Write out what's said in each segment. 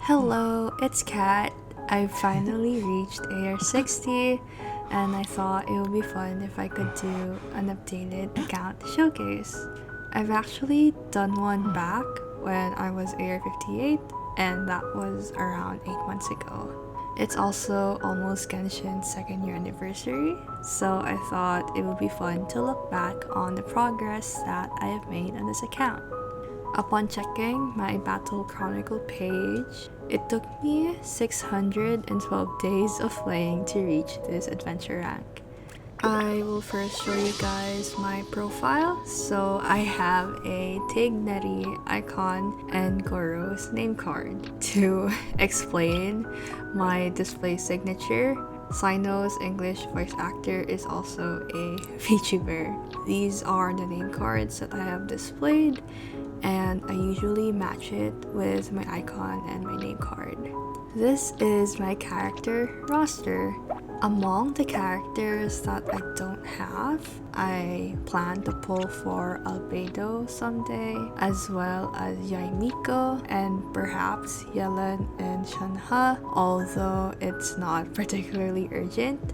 Hello, it's Kat. I finally reached AR60 and I thought it would be fun if I could do an updated account showcase. I've actually done one back when I was AR58 and that was around 8 months ago. It's also almost Genshin's second year anniversary, so I thought it would be fun to look back on the progress that I have made on this account. Upon checking my Battle Chronicle page, it took me 612 days of playing to reach this adventure rank. I will first show you guys my profile. So I have a Tigneri icon and Goro's name card. To explain my display signature, Sino's English voice actor is also a VTuber. These are the name cards that I have displayed, and I usually match it with my icon and my name card. This is my character roster. Among the characters that I don't have, I plan to pull for Albedo someday, as well as Yaimiko and perhaps Yellen and Shanha, although it's not particularly urgent.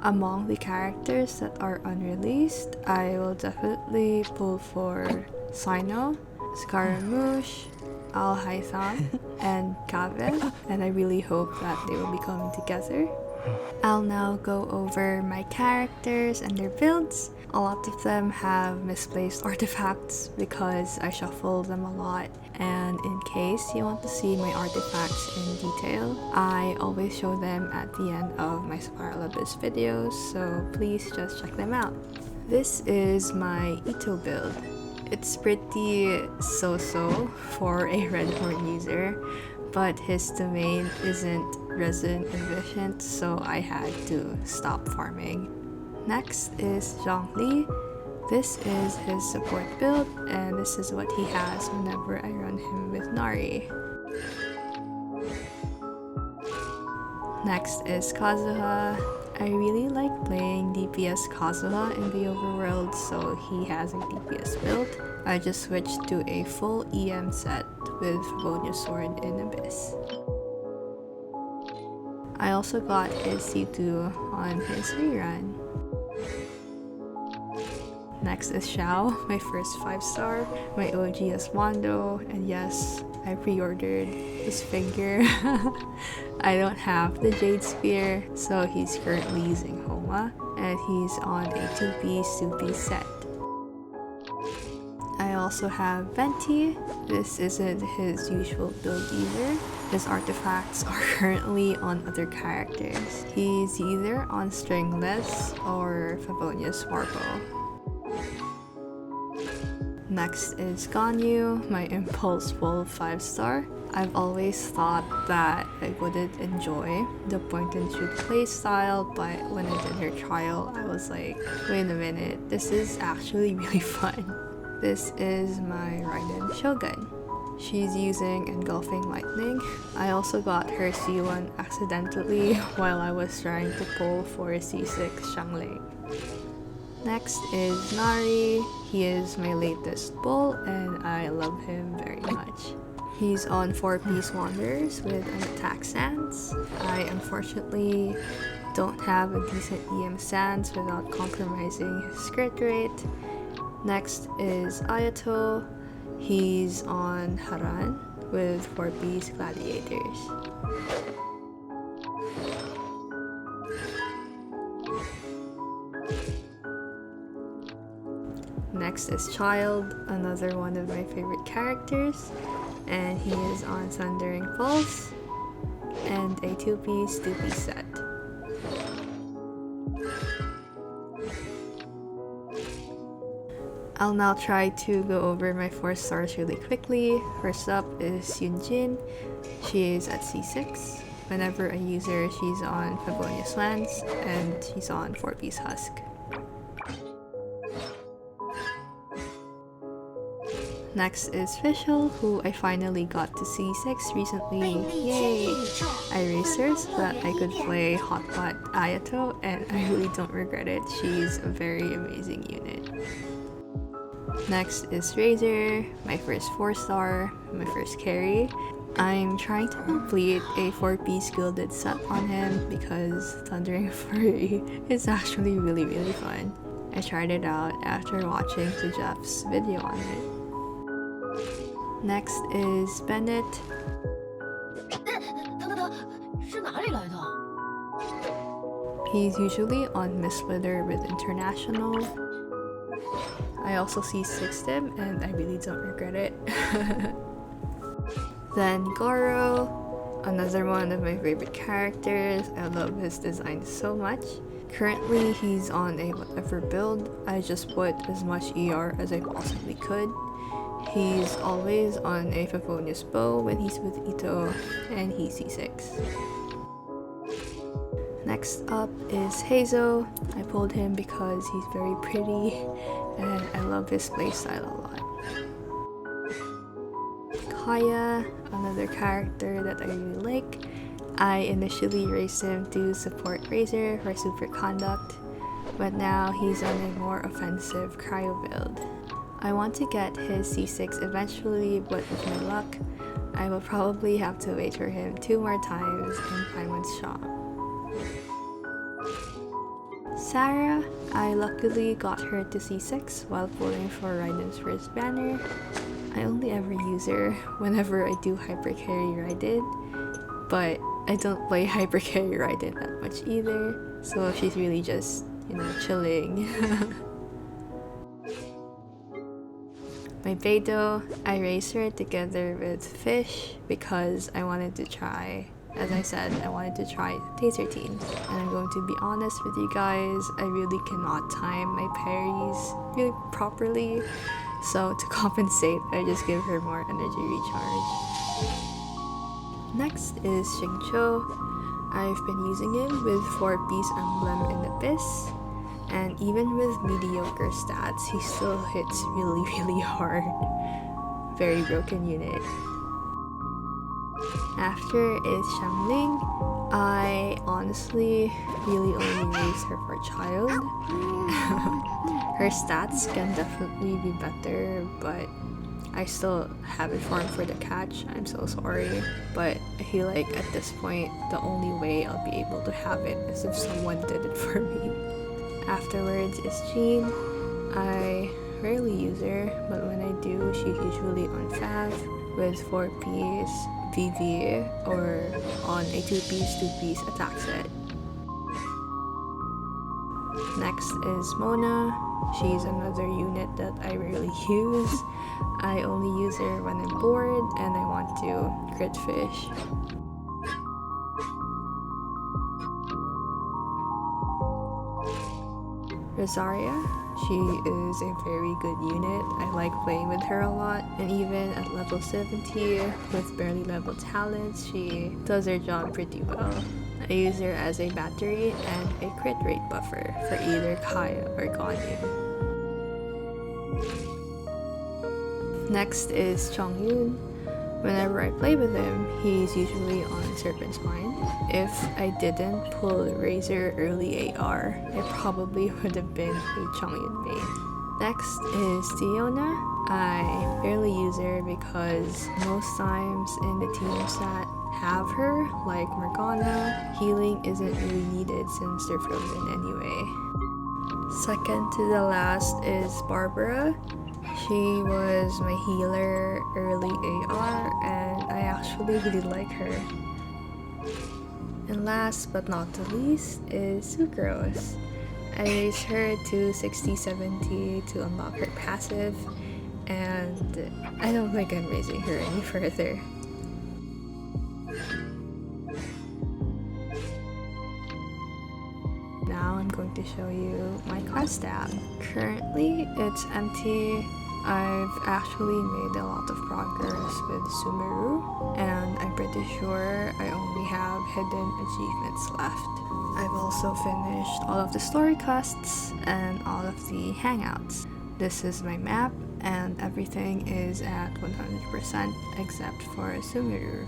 Among the characters that are unreleased, I will definitely pull for Sino, Scaramouche, Al Haitham, and Kavel, and I really hope that they will be coming together. I'll now go over my characters and their builds. A lot of them have misplaced artifacts because I shuffle them a lot, and in case you want to see my artifacts in detail, I always show them at the end of my Spiral Abyss videos, so please just check them out. This is my Ito build. It's pretty so-so for a Redhorn user, but his domain isn't resin efficient, so I had to stop farming. Next is Zhongli. This is his support build, and this is what he has whenever I run him with Nari. Next is Kazuha. I really like playing DPS Kazuha in the overworld, so he has a DPS build. I just switched to a full EM set with Favonia Sword in Abyss. I also got his C2 on his rerun. Next is Xiao, my first 5-star, my OG is Mondo, and yes, I pre-ordered his figure. I don't have the Jade Spear, so he's currently using Homa, and he's on a 2-piece set. I also have Venti. This isn't his usual build either. His artifacts are currently on other characters. He's either on Stringless or Favonia's Warbow. Next is Ganyu, my Impulse Wolf 5-star. I've always thought that I wouldn't enjoy the point-and-shoot playstyle, but when I did her trial, I was like, wait a minute, this is actually really fun. This is my Raiden Shogun. She's using Engulfing Lightning. I also got her C1 accidentally while I was trying to pull for C6 Xiangling. Next is Nari. He is my latest bull and I love him very much. He's on 4-piece Wanderers with an attack stance. I unfortunately don't have a decent EM stance without compromising his crit rate. Next is Ayato. He's on Haran with 4-piece Gladiators. Next is Child, another one of my favorite characters, and he is on Thundering Pulse and a 2-piece set. I'll now try to go over my 4 stars really quickly. First up is Yunjin. She is at C6. Whenever I use her, she's on Favonia's Lance and she's on 4-piece Husk. Next is Fischl, who I finally got to C6 recently. Yay! I raced her so that I could play Hotpot Ayato, and I really don't regret it. She's a very amazing unit. Next is Razor, my first 4-star, my first carry. I'm trying to complete a 4-piece gilded set on him because Thundering Fury is actually really fun. I tried it out after watching Jeff's video on it. Next is Bennett. He's usually on Miss Wither with International. I also C6'd him and I really don't regret it. Then Goro, another one of my favorite characters. I love his design so much. Currently he's on a whatever build. I just put as much ER as I possibly could. He's always on a Favonius bow when he's with Ito, and he's C6. Next up is Hazo. I pulled him because he's very pretty and I love his playstyle a lot. Kaya, another character that I really like. I initially raised him to support Razor for super conduct, but now he's on a more offensive cryo build. I want to get his C6 eventually, but with my luck, I will probably have to wait for him 2 more times in Paimon's shop. Sarah, I luckily got her to C6 while pulling for Raiden's first banner. I only ever use her whenever I do Hyper Carry Raiden, but I don't play Hyper Carry Raiden that much either, so she's really just, chilling. My Beidou, I raised her together with Fish because I wanted to try, as I said, I wanted to try Taser Teams. And I'm going to be honest with you guys, I really cannot time my parries really properly. So to compensate, I just give her more energy recharge. Next is Xingqiu. I've been using him with 4-piece emblem in Abyss. And even with mediocre stats, he still hits really hard. Very broken unit. After is Xiangling. I honestly really only use her for child. Her stats can definitely be better, but I still haven't farmed for the catch. I'm so sorry. But I feel like at this point, the only way I'll be able to have it is if someone did it for me. Afterwards is Jean. I rarely use her, but when I do, she's usually on Fav with 4-piece VV or on a 2-piece attack set. Next is Mona. She's another unit that I rarely use. I only use her when I'm bored and I want to crit fish. Rosaria, she is a very good unit. I like playing with her a lot, and even at level 70 with barely level talents, she does her job pretty well. I use her as a battery and a crit rate buffer for either Kaya or Ganyu. Next is Chongyun. Whenever I play with him, he's usually on Serpent Spine. If I didn't pull Razor early AR, it probably would have been a Chongyun main. Next is Diona. I barely use her because most times in the teams that have her, like Morgana, healing isn't really needed since they're frozen anyway. Second to the last is Barbara. She was my healer early AR and I actually really like her. And last but not the least is Sucrose. I raised her to 60-70 to unlock her passive, and I don't think I'm raising her any further. Now I'm going to show you my quest tab. Currently it's empty. I've actually made a lot of progress with Sumeru, and I'm pretty sure I only have hidden achievements left. I've also finished all of the story quests and all of the hangouts. This is my map, and everything is at 100% except for Sumeru.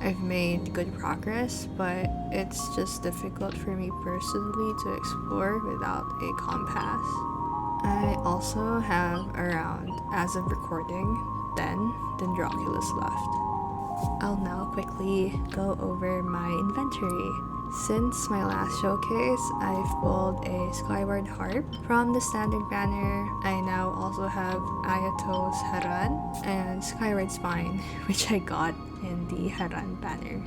I've made good progress, but it's just difficult for me personally to explore without a compass. I also have around, as of recording, 10 Dendroculus left. I'll now quickly go over my inventory. Since my last showcase, I've pulled a Skyward Harp from the standard banner. I now also have Ayato's Haran and Skyward Spine, which I got in the Haran banner.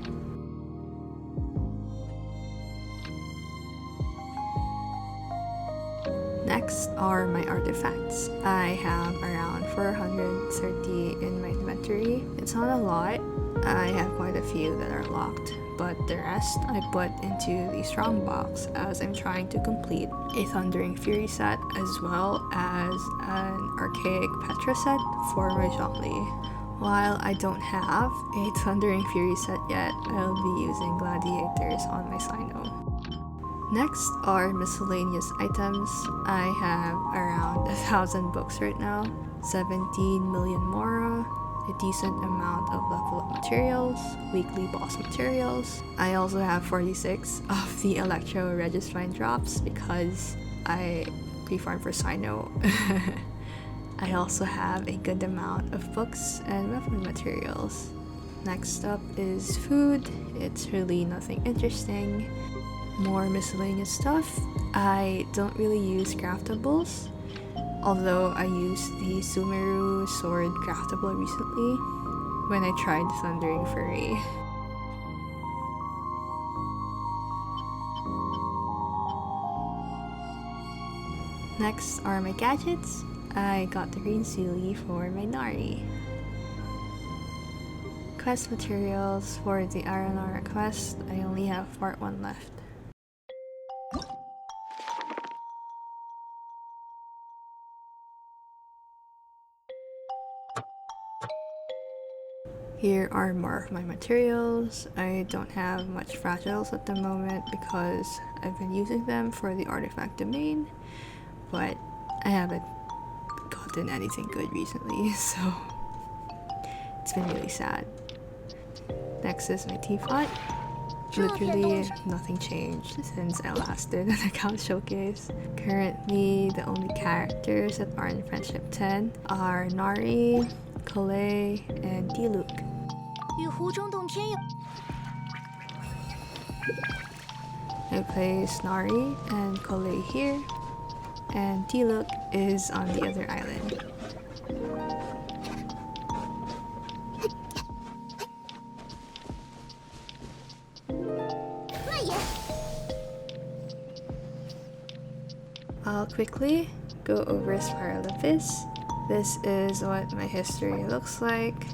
Next are my artifacts. I have around 430 in my inventory. It's not a lot. I have quite a few that are locked, but the rest I put into the strong box as I'm trying to complete a Thundering Fury set as well as an Archaic Petra set for my Zhongli. While I don't have a Thundering Fury set yet, I'll be using Gladiators on my Sino. Next are miscellaneous items. I have around 1,000 books right now, 17 million mora, a decent amount of level up materials, weekly boss materials. I also have 46 of the Electro Regisvine drops because I pre-farmed for Sino. I also have a good amount of books and weapon materials. Next up is food. It's really nothing interesting. More miscellaneous stuff. I don't really use craftables, although I used the Sumeru sword craftable recently when I tried Thundering Fury. Next are my gadgets. I got the green sealy for my Nari. Quest materials for the Aranara quest. I only have part 1 left. Here are more of my materials. I don't have much fragiles at the moment because I've been using them for the artifact domain, but I haven't gotten anything good recently, so it's been really sad. Next is my Teapot. Literally nothing changed since I last did an account showcase. Currently, the only characters that are in Friendship 10 are Nari, Kalei, and Diluc. I place Nari and Kalei here, and Diluc is on the other island. I'll quickly go over Spiral Abyss. This is what my history looks like.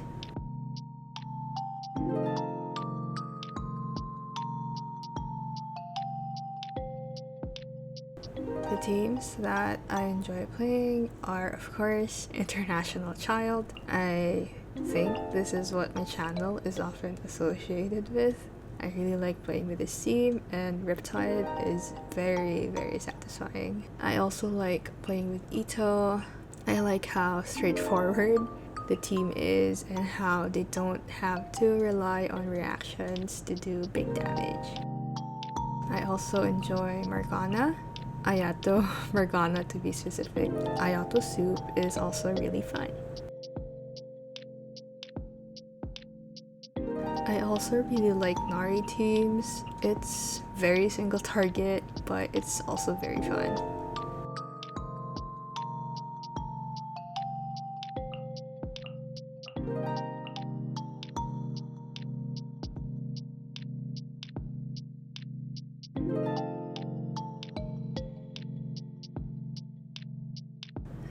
The teams that I enjoy playing are, of course, International Child. I think this is what my channel is often associated with. I really like playing with this team, and Riptide is very, very satisfying. I also like playing with Ito. I like how straightforward the team is and how they don't have to rely on reactions to do big damage. I also enjoy Morgana. Ayato Morgana to be specific. Ayato Soup is also really fun. I also really like Nari teams. It's very single target, but it's also very fun.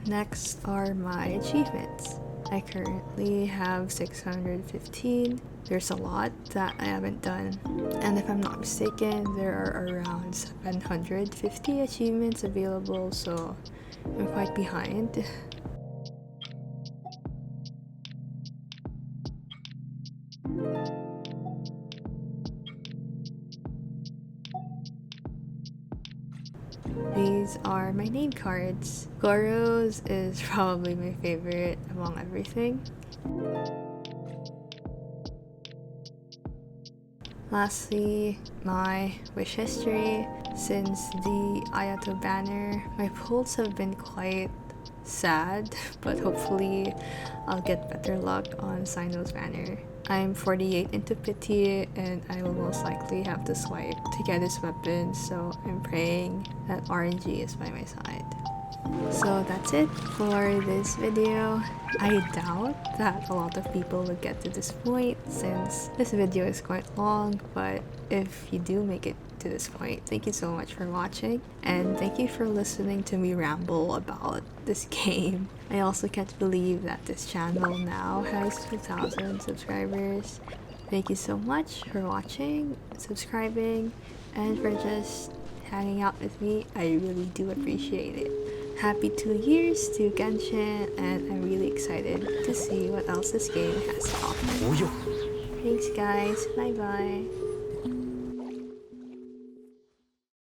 Next are my achievements. I currently have 615. There's a lot that I haven't done, and if I'm not mistaken, there are around 750 achievements available, so I'm quite behind. These are my name cards. Goro's is probably my favorite among everything. Lastly, my wish history. Since the Ayato banner, my pulls have been quite sad, but hopefully I'll get better luck on Sino's banner. I'm 48 into pity and I will most likely have to swipe to get this weapon, so I'm praying that RNG is by my side. So that's it for this video. I doubt that a lot of people will get to this point since this video is quite long, but if you do make it to this point, thank you so much for watching, and thank you for listening to me ramble about this game. I also can't believe that this channel now has 2,000 subscribers. Thank you so much for watching, subscribing, and for just hanging out with me. I really do appreciate it. Happy 2 years to Genshin, and I'm really excited to see what else this game has to offer. Thanks guys, bye bye.